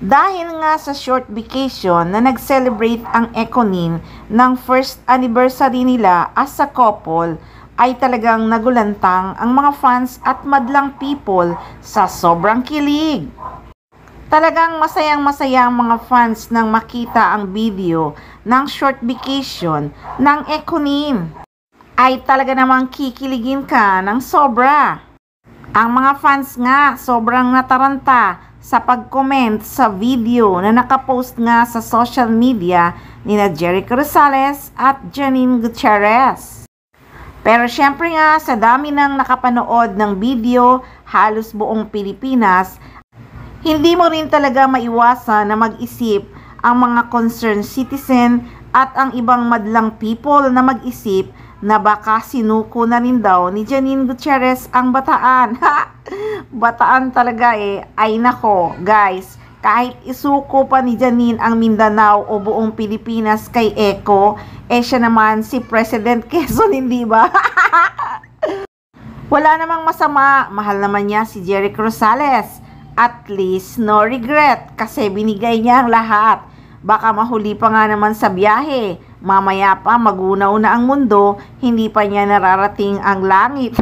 Dahil nga sa short vacation na nag-celebrate ang Ekonin ng first anniversary nila as a couple, ay talagang nagulantang ang mga fans at madlang people sa sobrang kilig. Talagang masayang-masaya ang mga fans nang makita ang video ng short vacation ng Ekonin. Ay talaga namang kikiligin ka ng sobra. Ang mga fans nga sobrang nataranta sa pag-comment sa video na nakapost nga sa social media ni Jericho Rosales at Janine Gutierrez. Pero syempre nga sa dami ng nakapanood ng video, halos buong Pilipinas, hindi mo rin talaga maiwasan na mag-isip ang mga concerned citizen at ang ibang madlang people na mag-isip na baka sinuko na rin daw ni Janine Gutierrez ang Bataan. Bataan talaga eh. Ay nako, guys. Kahit isuko pa ni Janine ang Mindanao o buong Pilipinas kay Eko, siya naman si President Quezon, hindi ba? Wala namang masama. Mahal naman niya si Jericho Rosales. At least no regret kasi binigay niya ang lahat. Baka mahuli pa nga naman sa biyahe. Mamaya pa magunaw na ang mundo, hindi pa niya nararating ang langit.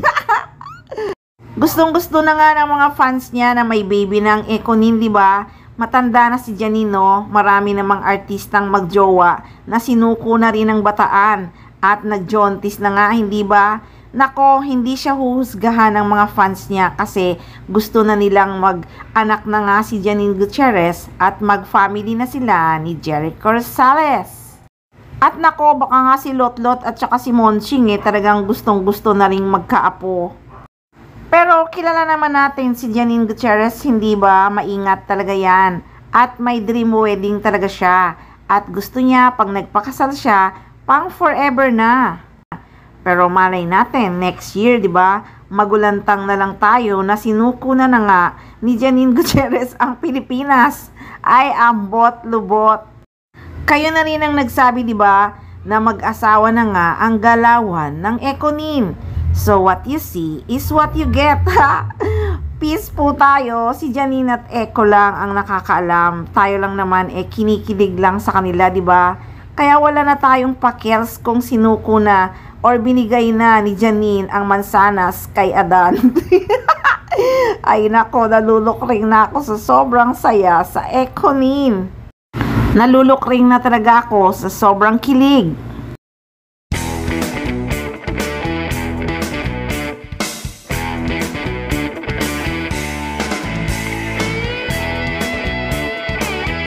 Gustong-gusto na nga ng mga fans niya na may baby ng Ekonin, di ba? Matanda na si Janine, no? Marami namang artistang magjowa na sinuko na rin ng Bataan at nagjontis na nga, hindi ba? Nako, hindi siya huhusgahan ng mga fans niya kasi gusto na nilang mag-anak na nga si Janine Gutierrez at mag-family na sila ni Jericho Rosales. At nako, baka nga si Lotlot at saka si Monching talagang gustong-gusto na ring magkaapo. Pero kilala naman natin si Janine Gutierrez, hindi ba? Maingat talaga yan. At may dream wedding talaga siya. At gusto niya pag nagpakasal siya, pang forever na. Pero malay natin, next year, di ba? Magulantang na lang tayo na sinuko na nga ni Janine Gutierrez ang Pilipinas. Ay, ambot, lubot. Kayo na rin ang nagsabi, di ba, na mag-asawa na nga ang galawan ng Ekonin. So, what you see is what you get. Peace po tayo. Si Janine at Eko lang ang nakakaalam. Tayo lang naman kinikilig lang sa kanila, di ba? Kaya wala na tayong pakels kung sinuko na or binigay na ni Janine ang mansanas kay Adan. Ay nako, nalulukring na ako sa sobrang saya sa Ekonin. Nalulukring na talaga ako sa sobrang kilig.